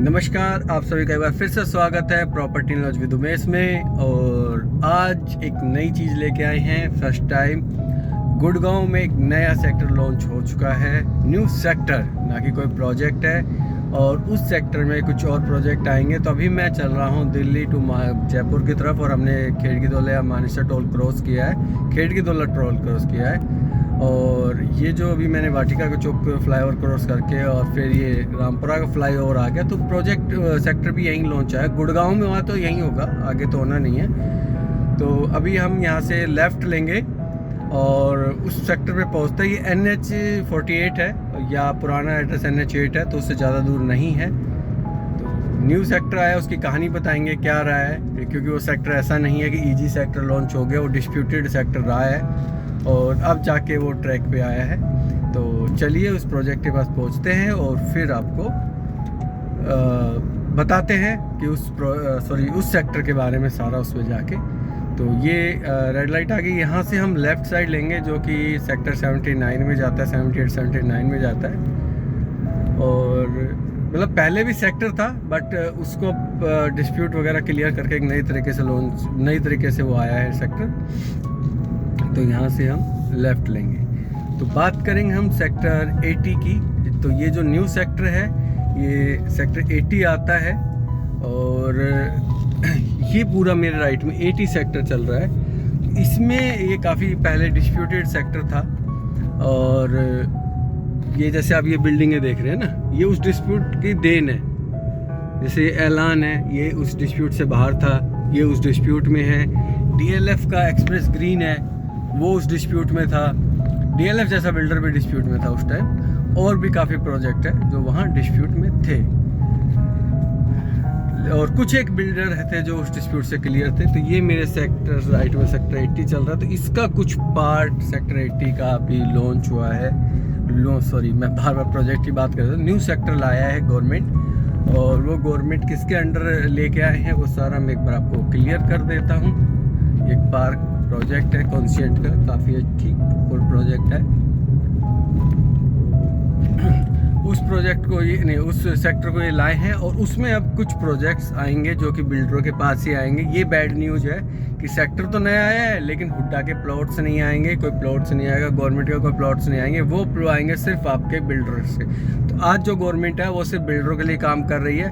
नमस्कार, आप सभी का एक बार फिर से स्वागत है प्रॉपर्टी नॉलेज विद उमेश में। और आज एक नई चीज़ लेके आए हैं। फर्स्ट टाइम गुड़गांव में एक नया सेक्टर लॉन्च हो चुका है, न्यू सेक्टर, ना कि कोई प्रोजेक्ट है। और उस सेक्टर में कुछ और प्रोजेक्ट आएंगे। तो अभी मैं चल रहा हूँ दिल्ली टू जयपुर की तरफ, और हमने खेड़की-दौला या मानेसर टोल क्रॉस किया है, खेड़की-दौला टोल क्रॉस किया है। और ये जो अभी मैंने वाटिका का चौक फ्लाईओवर क्रॉस करके और फिर ये रामपुरा का फ्लाईओवर आ गया, तो प्रोजेक्ट सेक्टर भी यहीं लॉन्च है। गुड़गांव में हुआ तो यहीं होगा, आगे तो होना नहीं है। तो अभी हम यहाँ से लेफ़्ट लेंगे और उस सेक्टर पे पहुँचते ही NH48 है, या पुराना एड्रेस NH8 है, तो उससे ज़्यादा दूर नहीं है। तो न्यू सेक्टर आया, उसकी कहानी बताएंगे क्या रहा है, क्योंकि वो सेक्टर ऐसा नहीं है कि ईजी सेक्टर लॉन्च हो गया, वो डिस्प्यूटेड सेक्टर रहा है और अब जाके वो ट्रैक पे आया है। तो चलिए उस प्रोजेक्ट के पास पहुंचते हैं और फिर आपको बताते हैं कि उस सेक्टर के बारे में सारा उसमें जाके। तो ये रेड लाइट आ गई, यहाँ से हम लेफ़्ट साइड लेंगे जो कि सेक्टर 79 में जाता है, 78 79 में जाता है। और मतलब पहले भी सेक्टर था, बट उसको डिस्प्यूट वगैरह क्लियर करके एक नई तरीके से वो आया है सेक्टर। तो यहाँ से हम लेफ़्ट लेंगे। तो बात करेंगे हम सेक्टर 80 की। तो ये जो न्यू सेक्टर है, ये सेक्टर 80 आता है। और ये पूरा मेरे राइट में 80 सेक्टर चल रहा है। इसमें ये काफ़ी पहले डिस्प्यूटेड सेक्टर था। और ये जैसे आप ये बिल्डिंगें देख रहे हैं ना, ये उस डिस्प्यूट की देन है। जैसे ये ऐलान है, ये उस डिस्प्यूट से बाहर था, ये उस डिस्प्यूट में है। DLF का एक्सप्रेस ग्रीन है, वो उस डिस्प्यूट में था। DLF जैसा बिल्डर भी डिस्प्यूट में था उस टाइम। और भी काफ़ी प्रोजेक्ट है जो वहाँ डिस्प्यूट में थे, और कुछ एक बिल्डर थे जो उस डिस्प्यूट से क्लियर थे। तो ये मेरे सेक्टर राइट में सेक्टर 80 चल रहा है। तो इसका कुछ पार्ट सेक्टर 80 का अभी लॉन्च हुआ है। मैं बार बार प्रोजेक्ट की बात कर रहा हूँ। न्यू सेक्टर लाया है गवर्नमेंट, और वो गवर्नमेंट किसके अंडर लेके आए हैं वो सारा मैं एक बार आपको क्लियर कर देता हूँ। एक पार्क प्रोजेक्ट है कॉन्शियंट का, काफ़ी ठीक फुल प्रोजेक्ट है। उस प्रोजेक्ट को ये नहीं, उस सेक्टर को ये लाए हैं, और उसमें अब कुछ प्रोजेक्ट्स आएंगे जो कि बिल्डरों के पास ही आएंगे। ये बैड न्यूज़ है कि सेक्टर तो नया आया है, लेकिन हुड्डा के प्लॉट्स नहीं आएंगे, कोई प्लॉट्स नहीं आएगा, गवर्नमेंट के कोई प्लॉट्स नहीं आएंगे, वो आएंगे सिर्फ आपके बिल्डर से। तो आज जो गवर्नमेंट है वो सिर्फ बिल्डरों के लिए काम कर रही है,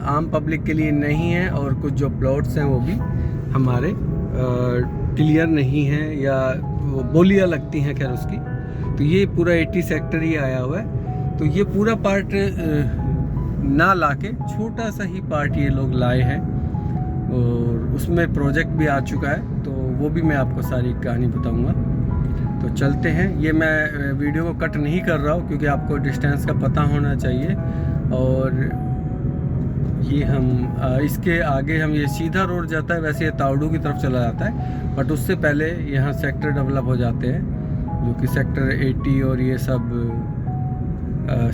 आम पब्लिक के लिए नहीं है। और कुछ जो प्लॉट्स हैं वो भी हमारे क्लियर नहीं है, या वो बोलियाँ लगती हैं खैर उसकी। तो ये पूरा 80 सेक्टर ही आया हुआ है। तो ये पूरा पार्ट ना लाके छोटा सा ही पार्ट ये लोग लाए हैं, और उसमें प्रोजेक्ट भी आ चुका है। तो वो भी मैं आपको सारी कहानी बताऊंगा। तो चलते हैं। ये मैं वीडियो को कट नहीं कर रहा हूँ, क्योंकि आपको डिस्टेंस का पता होना चाहिए। और ये हम इसके आगे हम ये सीधा रोड जाता है, वैसे ये तावड़ू की तरफ चला जाता है, बट उससे पहले यहाँ सेक्टर डेवलप हो जाते हैं, जो कि सेक्टर 80 और ये सब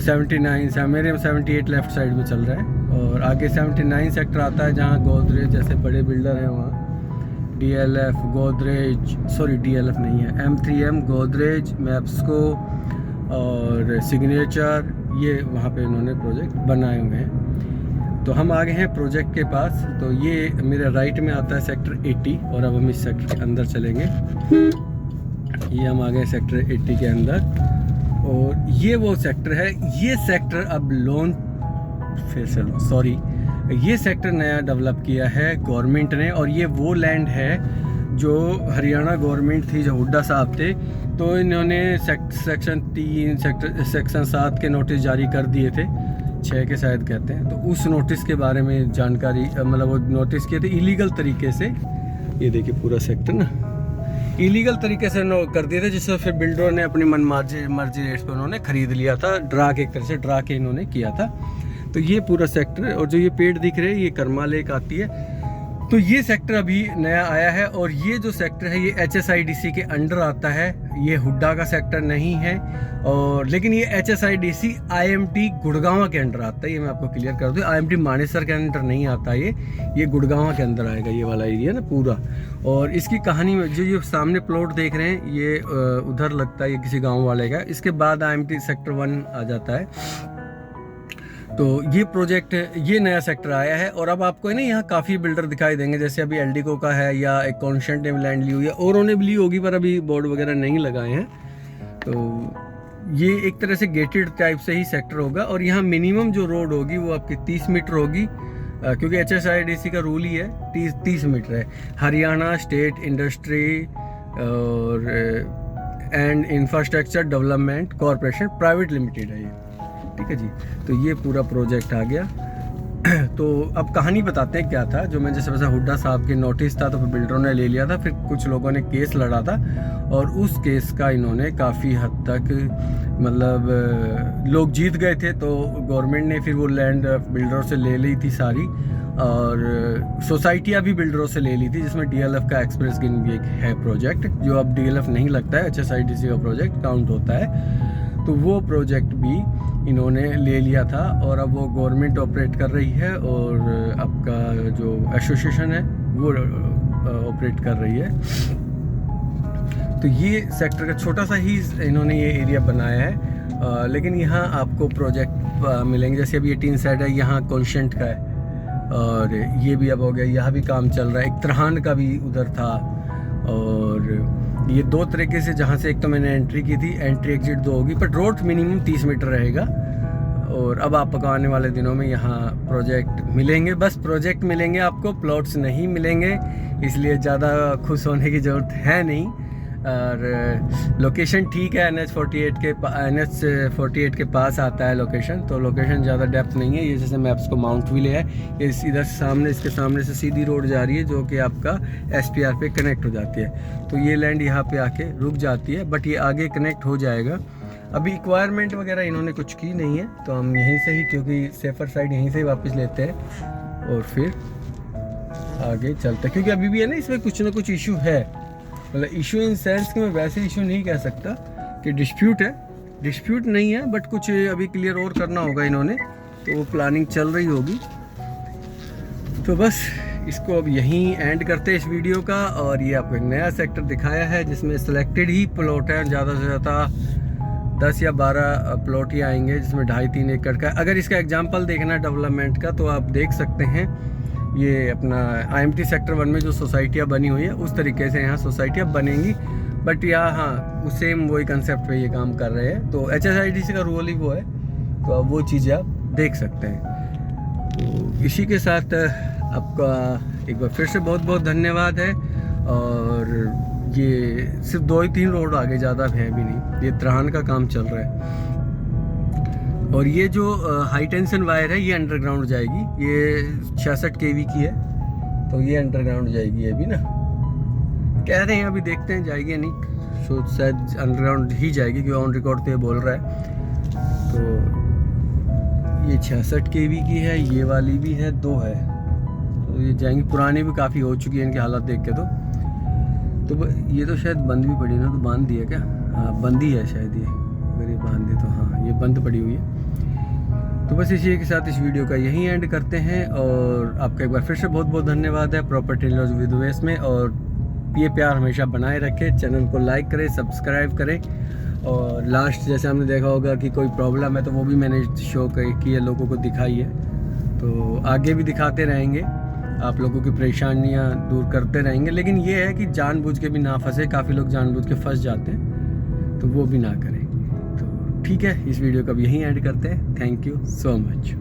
79 मेरे 78 लेफ़्ट साइड में चल रहा है। और आगे 79 सेक्टर आता है, जहाँ गोदरेज जैसे बड़े बिल्डर हैं वहाँ। DLF DLF नहीं है, M3M, गोदरेज, मैप्सको और सिग्नेचर, ये वहाँ पे इन्होंने प्रोजेक्ट बनाए हुए हैं। तो हम आ गए हैं प्रोजेक्ट के पास। तो ये मेरे राइट में आता है सेक्टर 80, और अब हम इस सेक्टर के अंदर चलेंगे। ये हम आ गए सेक्टर 80 के अंदर, और ये वो सेक्टर है। ये सेक्टर अब ये सेक्टर नया डेवलप किया है गवर्नमेंट ने। और ये वो लैंड है जो हरियाणा गवर्नमेंट थी, जो हुड्डा साहब थे, तो इन्होंने सेक्शन 3 सेक्शन 7 के नोटिस जारी कर दिए थे, 6 के शायद कहते हैं। तो उस नोटिस के बारे में जानकारी, मतलब वो नोटिस किए थे इलीगल तरीके से। ये देखिए पूरा सेक्टर ना इलीगल तरीके से कर दिए थे, जिससे फिर बिल्डरों ने अपनी मर्जी रेट पर उन्होंने खरीद लिया था, एक तरह से ड्रा के इन्होंने किया था। तो ये पूरा सेक्टर, और जो ये पेड़ दिख रहे हैं ये कर्मा लेक आती है। तो ये सेक्टर अभी नया आया है, और ये जो सेक्टर है ये HSIDC के अंडर आता है। ये हुड्डा का सेक्टर नहीं है, और लेकिन ये HSIDC IMT गुड़गांव के अंडर आता है। ये मैं आपको क्लियर कर दूँ, IMT मानेसर के अंडर नहीं आता, ये गुड़गांव के अंदर आएगा, ये वाला एरिया ना पूरा। और इसकी कहानी में जो ये सामने प्लॉट देख रहे हैं, ये उधर लगता है, ये किसी गाँव वाले का। इसके बाद IMT सेक्टर 1 आ जाता है। तो ये प्रोजेक्ट, ये नया सेक्टर आया है। और अब आपको है ना यहाँ काफ़ी बिल्डर दिखाई देंगे, जैसे अभी एल्डिको का है या एक कॉन्शेंट ने लैंड ली हुई है, औरों ने भी ली होगी पर अभी बोर्ड वगैरह नहीं लगाए हैं। तो ये एक तरह से गेटेड टाइप से ही सेक्टर होगा। और यहाँ मिनिमम जो रोड होगी वो आपकी 30 मीटर होगी, क्योंकि HSIDC का रूल ही है 30 मीटर है। हरियाणा स्टेट इंडस्ट्री और and infrastructure development corporation private limited है ये, ठीक है जी। तो ये पूरा प्रोजेक्ट आ गया। तो अब कहानी बताते हैं क्या था। जो मैं जैसे वैसे हुड्डा साहब के नोटिस था तो फिर बिल्डरों ने ले लिया था, फिर कुछ लोगों ने केस लड़ा था और उस केस का इन्होंने काफ़ी हद तक मतलब लोग जीत गए थे। तो गवर्नमेंट ने फिर वो लैंड बिल्डरों से ले ली थी सारी, और सोसाइटियाँ भी बिल्डरों से ले ली थी, जिसमें DLF का एक्सप्रेस गिन भी एक है प्रोजेक्ट, जो अब DLF नहीं लगता है, HSIDC का प्रोजेक्ट काउंट होता है। तो वो प्रोजेक्ट भी इन्होंने ले लिया था और अब वो गवर्नमेंट ऑपरेट कर रही है और आपका जो एसोसिएशन है वो ऑपरेट कर रही है। तो ये सेक्टर का छोटा सा ही इन्होंने ये एरिया बनाया है, लेकिन यहाँ आपको प्रोजेक्ट मिलेंगे। जैसे अभी ये टीन साइड है, यहाँ कॉन्शेंट का है और ये भी अब हो गया, यहाँ भी काम चल रहा है। एक त्रहान का भी उधर था। और ये दो तरीके से, जहाँ से एक तो मैंने एंट्री की थी, एंट्री एग्जिट दो होगी, पर रोड मिनिमम 30 मीटर रहेगा। और अब आपको आने वाले दिनों में यहाँ प्रोजेक्ट मिलेंगे, बस प्रोजेक्ट मिलेंगे, आपको प्लॉट्स नहीं मिलेंगे, इसलिए ज़्यादा खुश होने की ज़रूरत है नहीं। और लोकेशन ठीक है, NH 48 के पास आता है लोकेशन, तो लोकेशन ज़्यादा डेप्थ नहीं है। ये जैसे मैप्स को माउंट व्हील है, ये इधर सामने, इसके सामने से सीधी रोड जा रही है जो कि आपका SPR पे कनेक्ट हो जाती है। तो ये लैंड यहाँ पे आके रुक जाती है, बट ये आगे कनेक्ट हो जाएगा। अभी रिक्वायरमेंट वगैरह इन्होंने कुछ की नहीं है, तो हम यहीं से ही, क्योंकि सेफर साइड यहीं से ही वापस लेते हैं और फिर आगे चलते हैं। क्योंकि अभी भी है ना, इसमें कुछ ना कुछ इशू है, मतलब इशू इन सेंस कि मैं वैसे इशू नहीं कह सकता कि डिस्प्यूट है, डिस्प्यूट नहीं है, बट कुछ अभी क्लियर और करना होगा इन्होंने, तो वो प्लानिंग चल रही होगी। तो बस इसको अब यहीं एंड करते हैं इस वीडियो का। और ये आपको एक नया सेक्टर दिखाया है जिसमें सिलेक्टेड ही प्लॉट है, ज़्यादा से ज़्यादा 10 या 12 प्लॉट ही आएंगे, जिसमें 2.5-3 एकड़ का। अगर इसका एग्जाम्पल देखना है डेवलपमेंट का, तो आप देख सकते हैं ये अपना IMT सेक्टर 1 में जो सोसाइटियाँ बनी हुई है, उस तरीके से यहाँ सोसाइटियाँ बनेंगी। बट यहाँ सेम वही कंसेप्ट पे ये काम कर रहे हैं। तो HSIDC का रूल ही वो है, तो अब वो चीज़ें आप देख सकते हैं। तो इसी के साथ आपका एक बार फिर से बहुत बहुत धन्यवाद है। और ये सिर्फ 2 ही 3 रोड आगे, ज़्यादा है भी नहीं, ये त्रहान का काम चल रहा है। और ये जो हाई टेंशन वायर है, ये अंडरग्राउंड जाएगी, ये 66 kV की है, तो ये अंडरग्राउंड जाएगी। ये भी ना कह रहे हैं, अभी देखते हैं जाएगी या नहीं, सो शायद अंडरग्राउंड ही जाएगी, क्योंकि ऑन रिकॉर्ड तो ये बोल रहा है। तो ये 66 kV की है, ये वाली भी है, 2 है, तो ये जाएंगी। पुरानी भी काफ़ी हो चुकी है इनकी हालत देख के। तो ये तो शायद बंद भी पड़ी ना, तो बांध दिया क्या? हाँ, बंद ही है शायद ये, अगर ये बांध दी तो। हाँ, ये बंद पड़ी हुई है। तो बस इसी के साथ इस वीडियो का यहीं एंड करते हैं। और आपका एक बार फिर से बहुत बहुत धन्यवाद है प्रॉपर्टी लॉज विद उवैस में। और ये प्यार हमेशा बनाए रखें, चैनल को लाइक करें, सब्सक्राइब करें। और लास्ट जैसे हमने देखा होगा कि कोई प्रॉब्लम है तो वो भी मैंने शो की है, लोगों को दिखाई है, तो आगे भी दिखाते रहेंगे, आप लोगों की परेशानियां दूर करते रहेंगे। लेकिन ये है कि जानबूझ के भी ना फंसे, काफ़ी लोग जानबूझ के फंस जाते हैं, तो वो भी ना करें। तो ठीक है, इस वीडियो को अब यहीं एंड करते हैं। Thank you so much.